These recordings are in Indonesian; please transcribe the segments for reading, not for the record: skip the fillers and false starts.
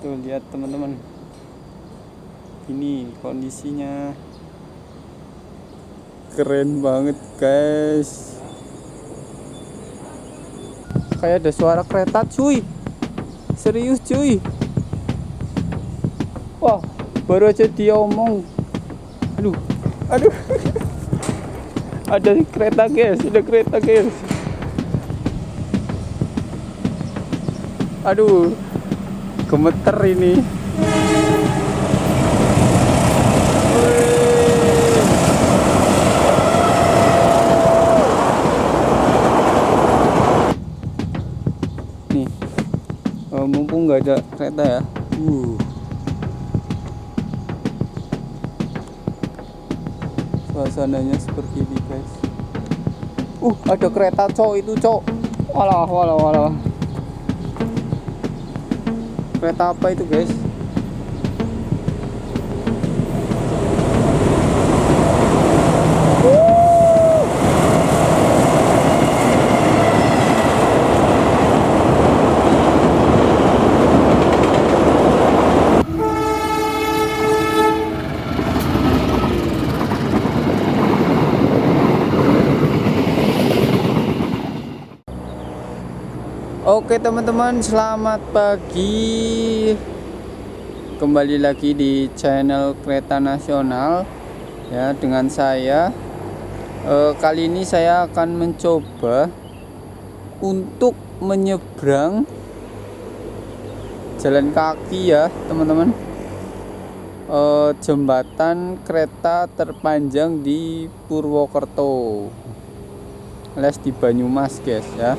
Tuh lihat teman-teman, ini kondisinya keren banget guys. Kayak ada suara kereta cuy, serius cuy. Wah, baru aja dia omong. Aduh, aduh. Ada kereta guys, ada kereta guys. Aduh, gemeter ini. Nih, mumpung nggak ada kereta ya. Suasananya seperti ini guys. Ada kereta cok, itu cok. Walah, walah, walah. Kereta apa itu guys? Oke teman-teman, selamat pagi. Kembali lagi di channel Kereta Nasional ya, dengan saya. Kali ini saya akan mencoba untuk menyeberang jalan kaki ya teman-teman, jembatan kereta terpanjang di Purwokerto alias di Banyumas guys ya.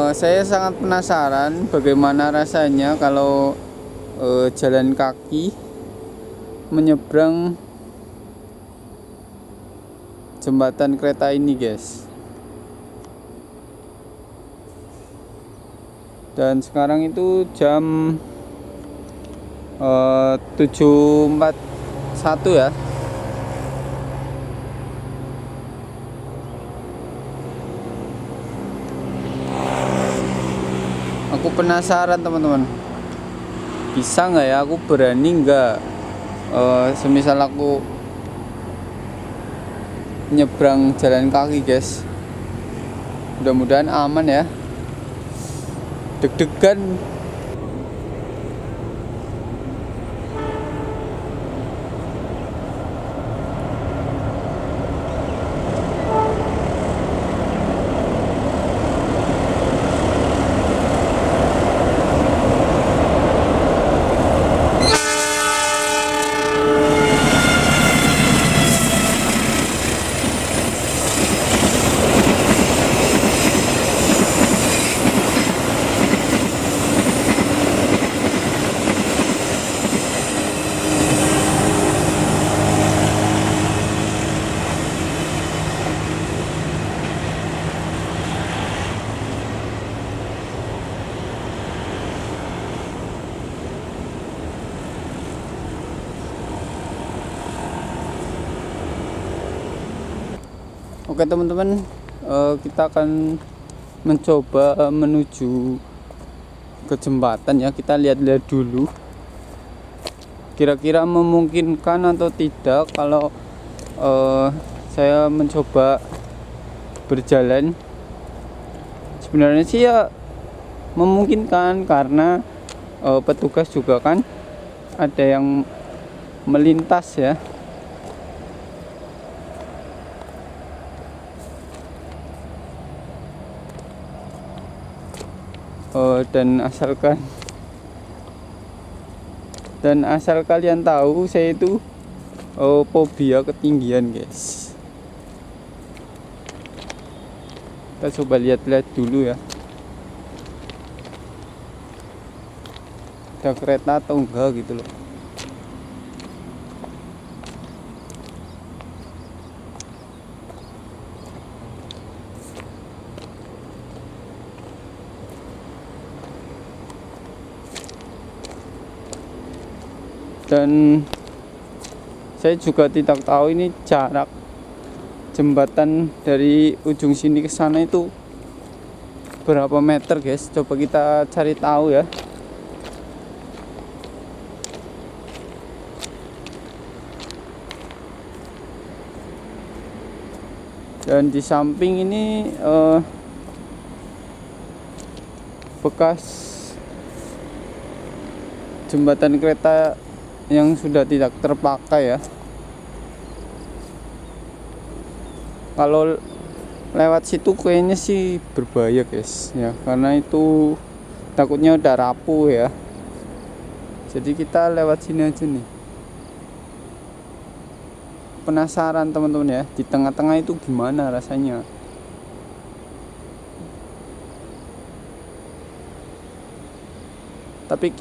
Saya sangat penasaran bagaimana rasanya kalau jalan kaki menyeberang jembatan kereta ini guys. Dan sekarang itu jam 7.41 ya. Aku penasaran teman-teman, bisa nggak ya, aku berani nggak semisal aku nyebrang jalan kaki guys. Mudah-mudahan aman ya. Deg-degan. Oke teman-teman, kita akan mencoba menuju ke jembatan ya. Kita lihat-lihat dulu kira-kira memungkinkan atau tidak kalau saya mencoba berjalan. Sebenarnya sih ya memungkinkan, karena petugas juga kan ada yang melintas ya. Dan asal kalian tahu, saya itu fobia ketinggian guys. Kita coba lihat-lihat dulu ya, ada kereta atau enggak gitu loh. Dan saya juga tidak tahu ini jarak jembatan dari ujung sini ke sana itu berapa meter guys, coba kita cari tahu ya. Dan di samping ini bekas jembatan kereta yang sudah tidak terpakai ya. Kalau lewat situ kayaknya sih berbahaya guys ya, karena itu takutnya udah rapuh ya. Jadi kita lewat sini aja nih. Penasaran teman-teman ya, di tengah-tengah itu gimana rasanya. Tapi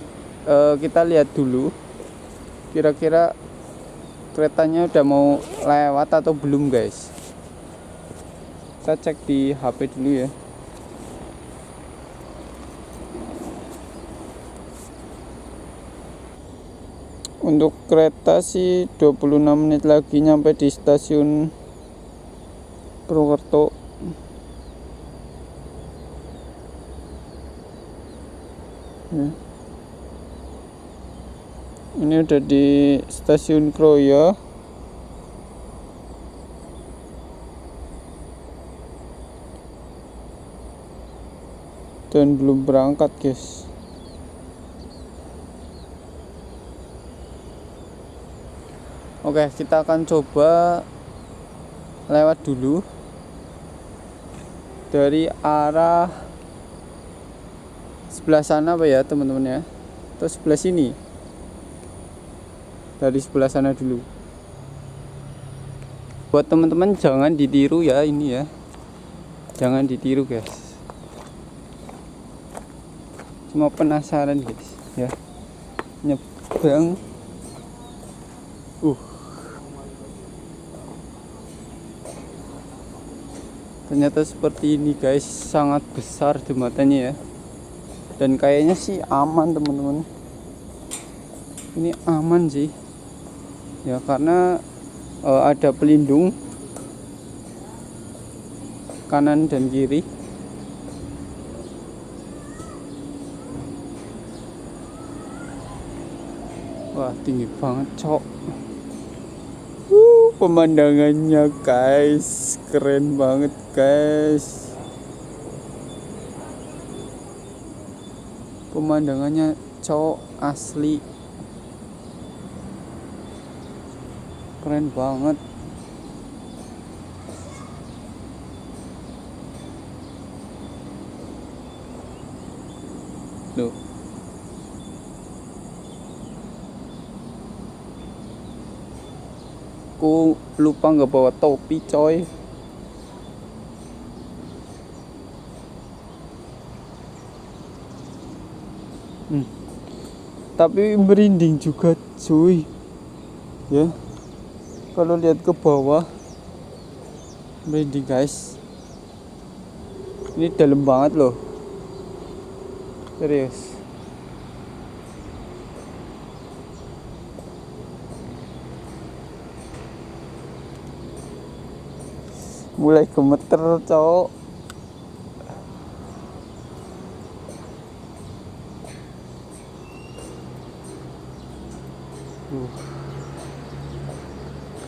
kita lihat dulu kira-kira keretanya udah mau lewat atau belum guys. Kita cek di HP dulu ya. Untuk kereta sih 26 menit lagi nyampe di stasiun Purwokerto. Ya. Ini udah di stasiun Kroya. Dan belum berangkat guys. Oke, kita akan coba lewat dulu dari arah sebelah sana apa ya teman-teman ya, atau sebelah sini. Dari sebelah sana dulu. Buat teman-teman jangan ditiru ya ini ya, jangan ditiru guys, cuma penasaran guys ya, nyebrang. Ternyata seperti ini guys, sangat besar jembatannya ya. Dan kayaknya sih aman teman-teman. Ini aman sih. Ya karena ada pelindung kanan dan kiri. Wah, tinggi banget, cok. Pemandangannya guys, keren banget guys. Pemandangannya cok, asli keren banget. Loh, aku lupa nggak bawa topi coy. Tapi merinding juga cuy ya, kalau lihat ke bawah merinding guys. Ini dalam banget loh, serius. Mulai gemeter cowok.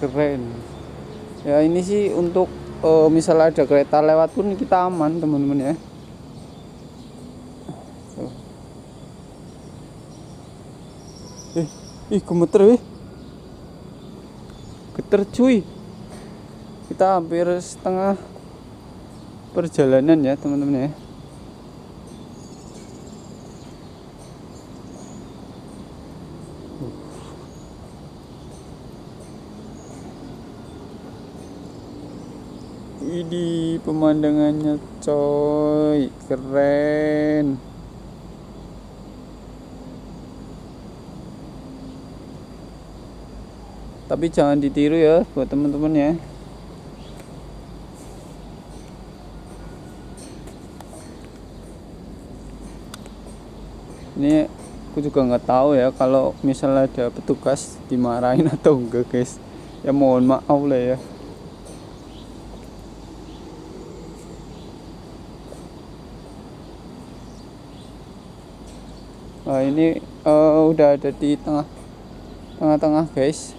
Keren ya. Ini sih untuk misalnya ada kereta lewat pun kita aman teman-teman ya. Gemeter geter cuy. Kita hampir setengah perjalanan ya teman-teman ya. Ini pemandangannya coy, keren. Tapi jangan ditiru ya buat teman-teman ya. Ini aku juga nggak tahu ya kalau misalnya ada petugas dimarahin atau enggak guys. Ya mohon maaf lah ya. Ini udah ada di tengah-tengah guys.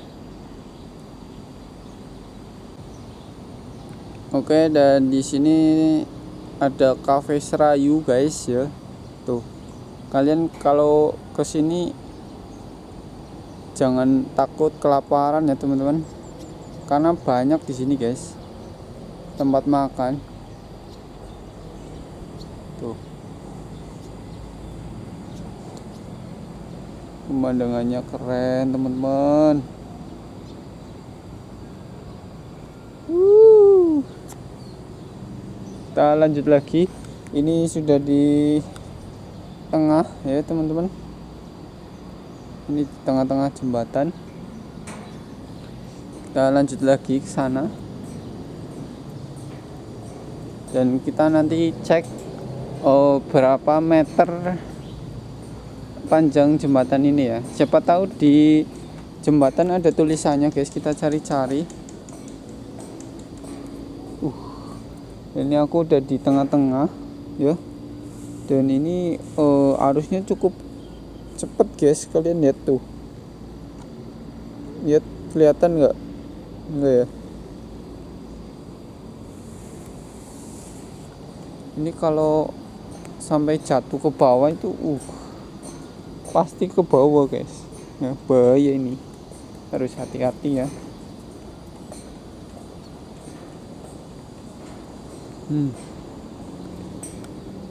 Oke, dan di sini ada cafe Serayu guys ya. Tuh, kalian kalau kesini jangan takut kelaparan ya teman-teman, karena banyak di sini guys tempat makan. Tuh, pemandangannya keren teman-teman. Kita lanjut lagi. Ini sudah di tengah ya teman-teman. Ini di tengah-tengah jembatan. Kita lanjut lagi ke sana. Dan kita nanti cek berapa meter panjang jembatan ini ya. Siapa tahu di jembatan ada tulisannya guys. Kita cari-cari. Ini aku udah di tengah-tengah ya. Dan ini arusnya cukup cepet guys. Kalian lihat tuh. Lihat, kelihatan nggak? Enggak ya. Ini kalau sampai jatuh ke bawah itu pasti ke bawah guys ya, bahaya ini, harus hati-hati ya.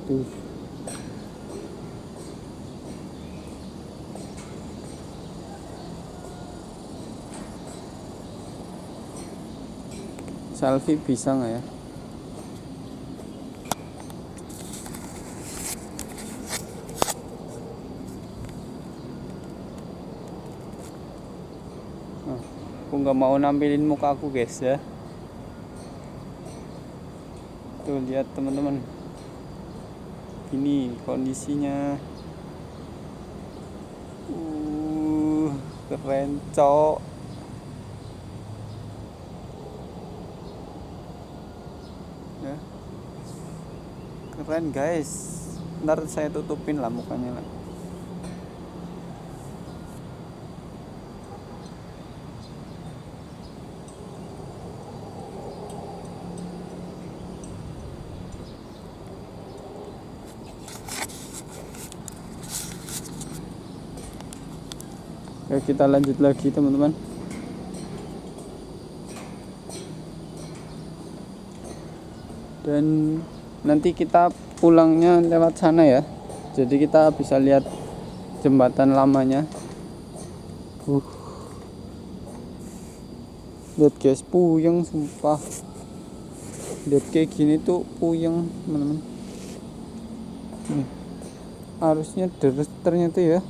Tuh. Selfie bisa nggak ya? Aku nggak mau nampilin muka aku guys ya. Tuh lihat teman-teman, ini kondisinya. Keren cok. Ya. Keren guys. Ntar saya tutupin lah mukanya lah. Oke, kita lanjut lagi teman-teman. Dan nanti kita pulangnya lewat sana ya. Jadi kita bisa lihat jembatan lamanya. Lihat guys, puyeng sumpah. Lihat kayak gini tuh puyeng teman-teman. Nih, arusnya deres ternyata ya.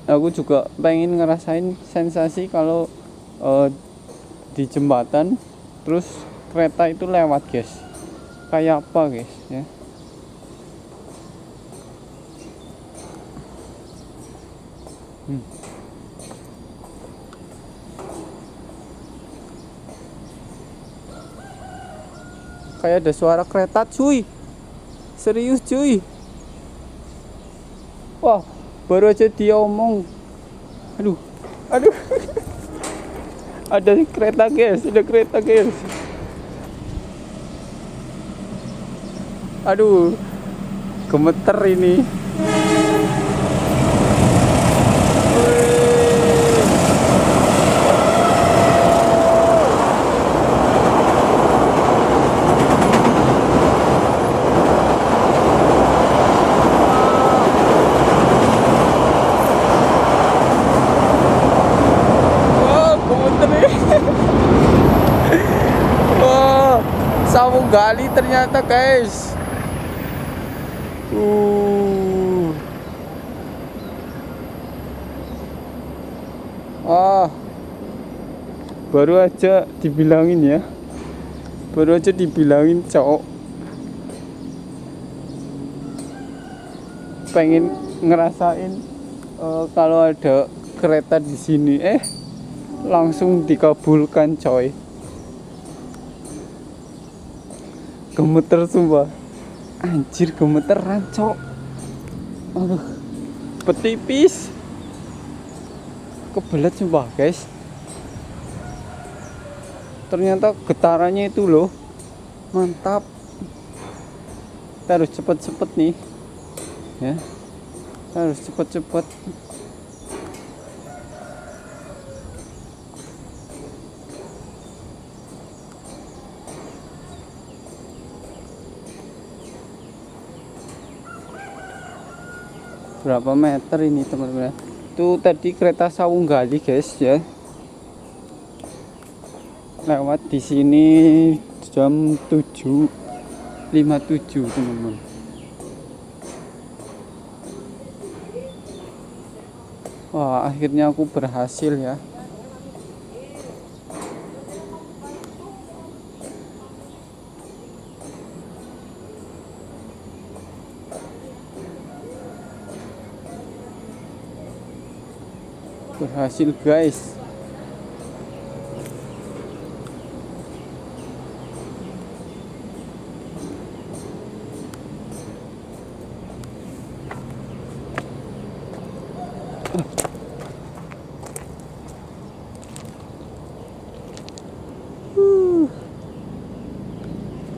Aku juga pengen ngerasain sensasi kalau di jembatan terus kereta itu lewat guys, kayak apa guys ya. Kayak ada suara kereta cuy, serius cuy. Wah, baru aja dia omong. Aduh ada kereta guys, ada kereta guys. Aduh, gemeter ini. Sambung gali ternyata guys. Baru aja dibilangin ya. Baru aja dibilangin cowok. Pengen ngerasain kalau ada kereta di sini. langsung dikabulkan coy. Gemeter sumpah, anjir gemeteran cok. Aduh, petipis kebelet sumpah guys. Ternyata getarannya itu loh mantap. Kita harus cepet-cepet nih ya, kita harus cepet-cepet. Berapa meter ini teman-teman? Itu tadi kereta Sawung Gali guys ya, lewat di sini jam 7.57 teman-teman. Wah, akhirnya aku berhasil ya. Berhasil guys.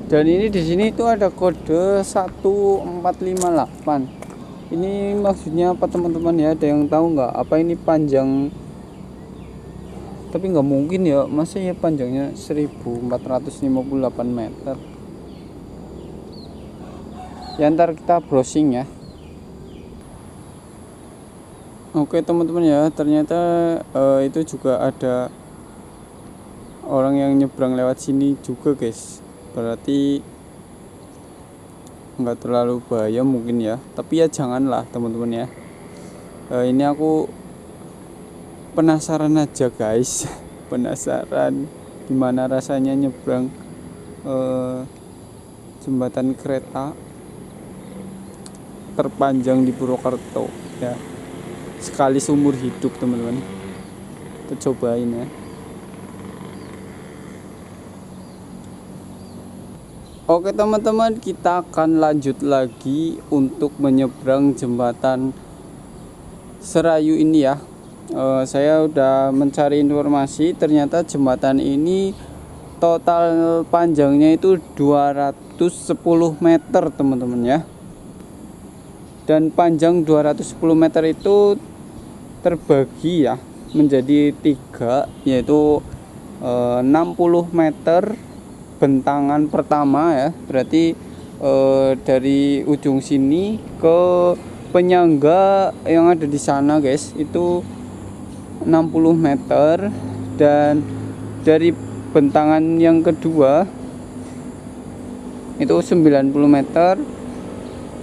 Dan ini di sini itu ada kode 1458. Ini maksudnya apa teman-teman ya? Ada yang tahu nggak? Apa ini panjang? Tapi nggak mungkin ya, masa ya panjangnya 1458 meter. Ya ntar kita browsing ya. Oke teman-teman ya, ternyata itu juga ada orang yang nyebrang lewat sini juga guys. Berarti nggak terlalu bahaya mungkin ya, tapi ya janganlah teman-teman ya. Ini aku penasaran aja guys. Penasaran gimana rasanya nyebrang jembatan kereta terpanjang di Purwokerto ya, sekali seumur hidup teman-teman. Kita cobain ya. Oke teman-teman, kita akan lanjut lagi untuk menyeberang jembatan Serayu ini ya. Saya udah mencari informasi, ternyata jembatan ini total panjangnya itu 210 meter teman-teman ya. Dan panjang 210 meter itu terbagi ya menjadi 3, yaitu 60 meter bentangan pertama ya, berarti dari ujung sini ke penyangga yang ada di sana guys itu 60 meter, dan dari bentangan yang kedua itu 90 meter,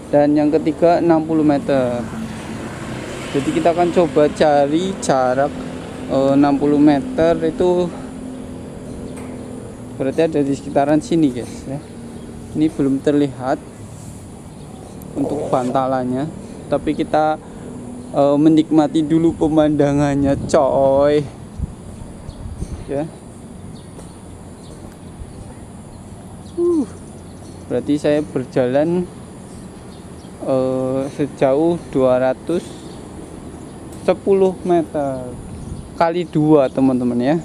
dan yang ketiga 60 meter. Jadi kita akan coba cari jarak 60 meter itu berarti ada di sekitaran sini guys ya. Ini belum terlihat untuk bantalannya, tapi kita menikmati dulu pemandangannya coy ya. Berarti saya berjalan sejauh 210 meter kali 2 teman-teman ya.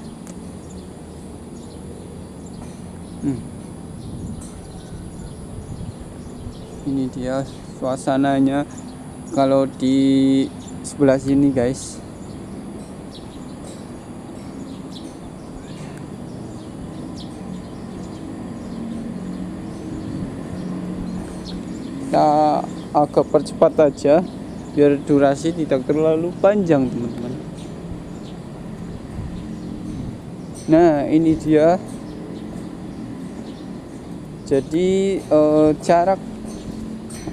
Ini dia suasananya kalau di sebelah sini guys. Kita agak percepat aja biar durasi tidak terlalu panjang teman-teman. Nah ini dia. Jadi jarak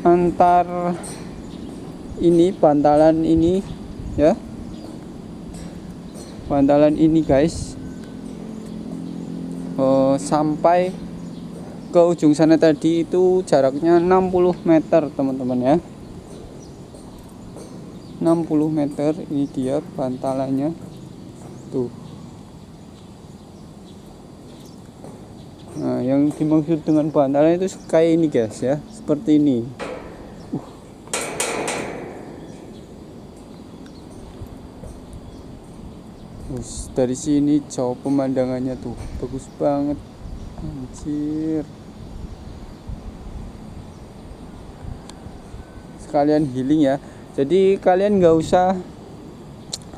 antar ini bantalan ini ya, bantalan ini guys, sampai ke ujung sana tadi itu jaraknya 60 meter teman-teman ya. 60 meter, ini dia bantalannya tuh. Nah, yang dimaksud dengan bantalan itu kayak ini guys ya, seperti ini. Dari sini jauh pemandangannya tuh bagus banget, anjir. Sekalian healing ya, jadi kalian nggak usah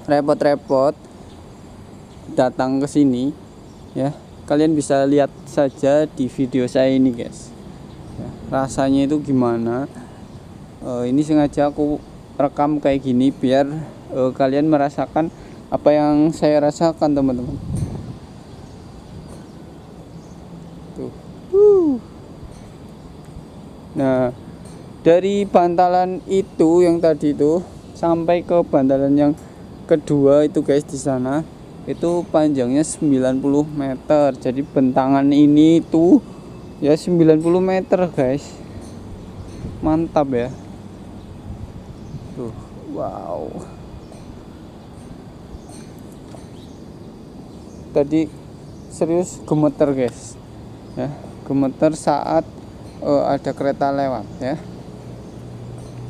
repot-repot datang ke sini ya, kalian bisa lihat saja di video saya ini guys ya, rasanya itu gimana. Ini sengaja aku rekam kayak gini biar kalian merasakan apa yang saya rasakan teman-teman. Tuh. Nah, dari bantalan itu yang tadi itu sampai ke bantalan yang kedua itu guys, di sana itu panjangnya 90 meter. Jadi bentangan ini tuh ya 90 meter guys. Mantap ya. Tuh, wow. Tadi serius gemeter guys. Ya, gemeter saat ada kereta lewat ya.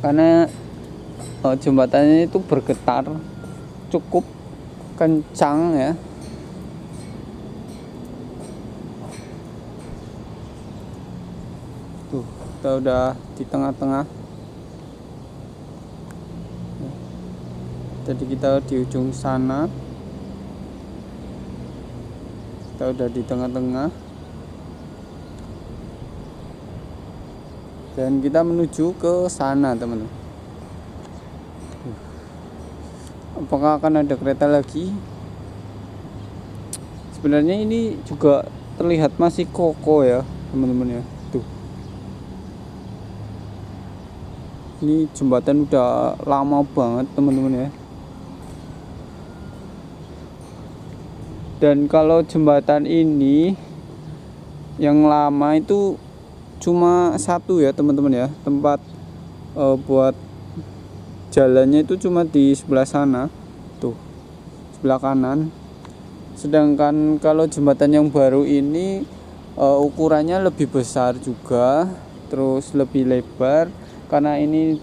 Karena jembatannya itu bergetar cukup kencang ya. Tuh, kita udah di tengah-tengah. Jadi kita di ujung sana. Kita udah di tengah-tengah. Dan kita menuju ke sana, teman-teman. Apakah akan ada kereta lagi? Sebenarnya ini juga terlihat masih kokoh ya, teman-teman ya. Tuh. Ini jembatan udah lama banget, teman-teman ya. Dan kalau jembatan ini yang lama itu cuma satu ya, teman-teman ya. Tempat buat jalannya itu cuma di sebelah sana tuh, sebelah kanan. Sedangkan kalau jembatan yang baru ini ukurannya lebih besar juga, terus lebih lebar. Karena ini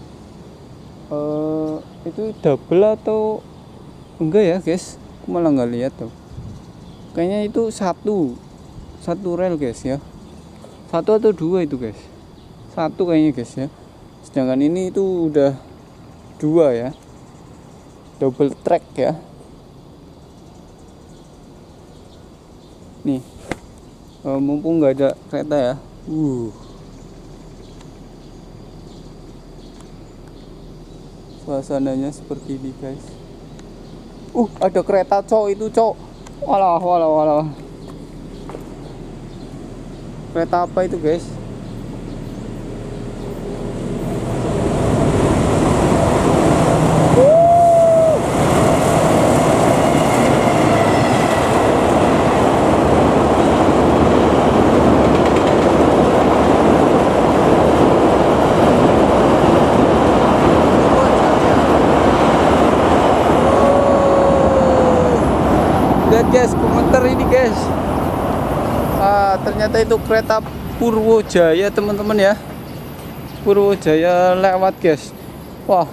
itu double atau enggak ya guys, aku malah nggak lihat tuh. Kayaknya itu satu rel guys ya, satu atau dua itu guys, satu kayaknya guys ya. Sedangkan ini itu udah dua ya, double track ya. Nih, mumpung nggak ada kereta ya. Suasananya seperti ini guys. Ada kereta cowok itu cowok. Walah. Kereta apa itu guys? Lihat guys, komentar ini guys. Ternyata itu kereta Purwojaya teman-teman ya. Purwojaya lewat guys. Wah,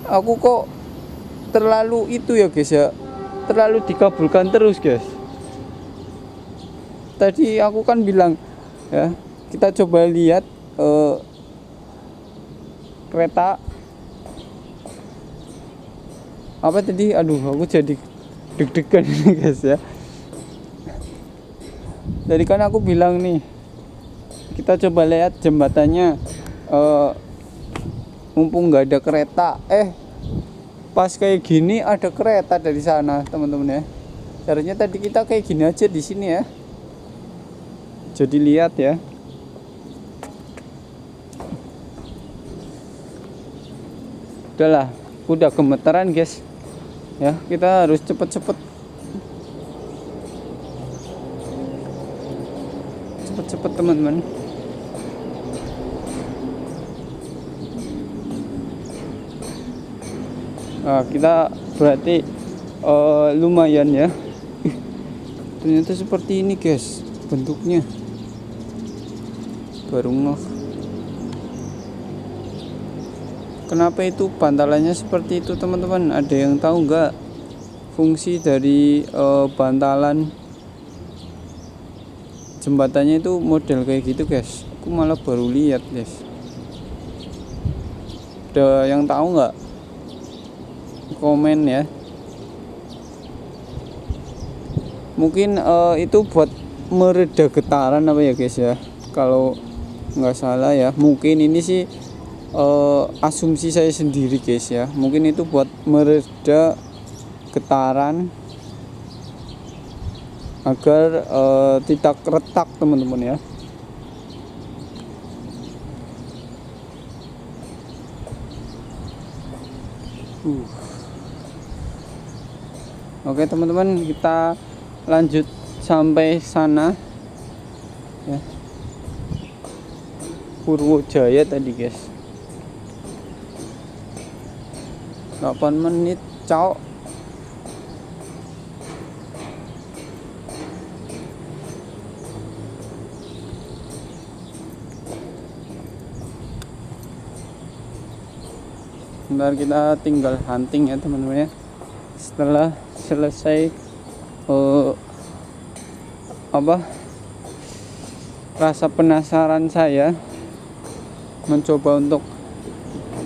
aku kok terlalu itu ya guys ya, terlalu dikabulkan terus guys. Tadi aku kan bilang ya, kita coba lihat kereta apa tadi. Aduh, aku jadi deg-degan ini guys ya. Jadi kan aku bilang nih, kita coba lihat jembatannya, mumpung nggak ada kereta. Pas kayak gini ada kereta dari sana teman-teman ya. Caranya tadi kita kayak gini aja di sini ya. Jadi lihat ya. Udahlah, udah gemeteran guys. Ya, kita harus cepet-cepet teman-teman. Nah, kita berarti lumayan ya. Ternyata seperti ini guys bentuknya. baru ngeh kenapa itu bantalannya seperti itu teman-teman. Ada yang tahu nggak fungsi dari bantalan jembatannya itu model kayak gitu guys? Aku malah baru lihat guys. Ada yang tahu nggak? Komen ya. Mungkin itu buat mereda getaran apa ya guys ya, kalau nggak salah ya. Mungkin ini sih asumsi saya sendiri guys ya, mungkin itu buat mereda getaran agar tidak retak teman-teman ya. Oke teman-teman, kita lanjut sampai sana ya. Purwojaya tadi guys, 8 menit cok. Bentar, kita tinggal hunting ya teman-teman ya. Setelah selesai rasa penasaran saya mencoba untuk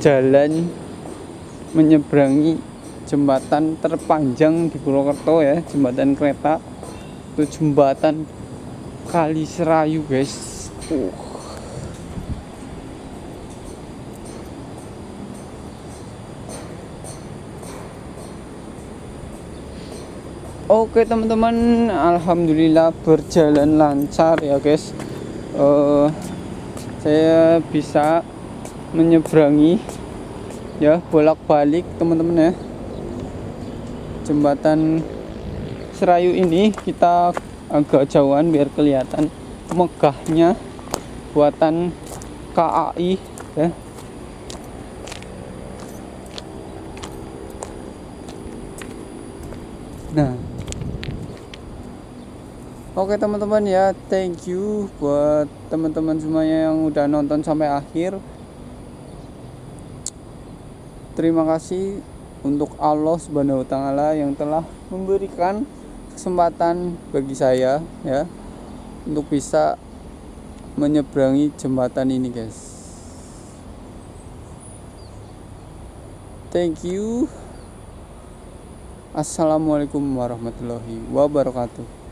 jalan menyeberangi jembatan terpanjang di Purwokerto ya, jembatan kereta, itu jembatan Kali Serayu guys. Oke teman-teman, alhamdulillah berjalan lancar ya guys. Saya bisa menyeberangi ya, bolak-balik teman-teman ya, jembatan Serayu ini. Kita agak jauhan biar kelihatan megahnya buatan KAI ya. Nah, oke teman-teman ya, thank you buat teman-teman semuanya yang udah nonton sampai akhir. Terima kasih untuk Allah Subhanahu wa taala yang telah memberikan kesempatan bagi saya ya untuk bisa menyeberangi jembatan ini guys. Thank you. Assalamualaikum warahmatullahi wabarakatuh.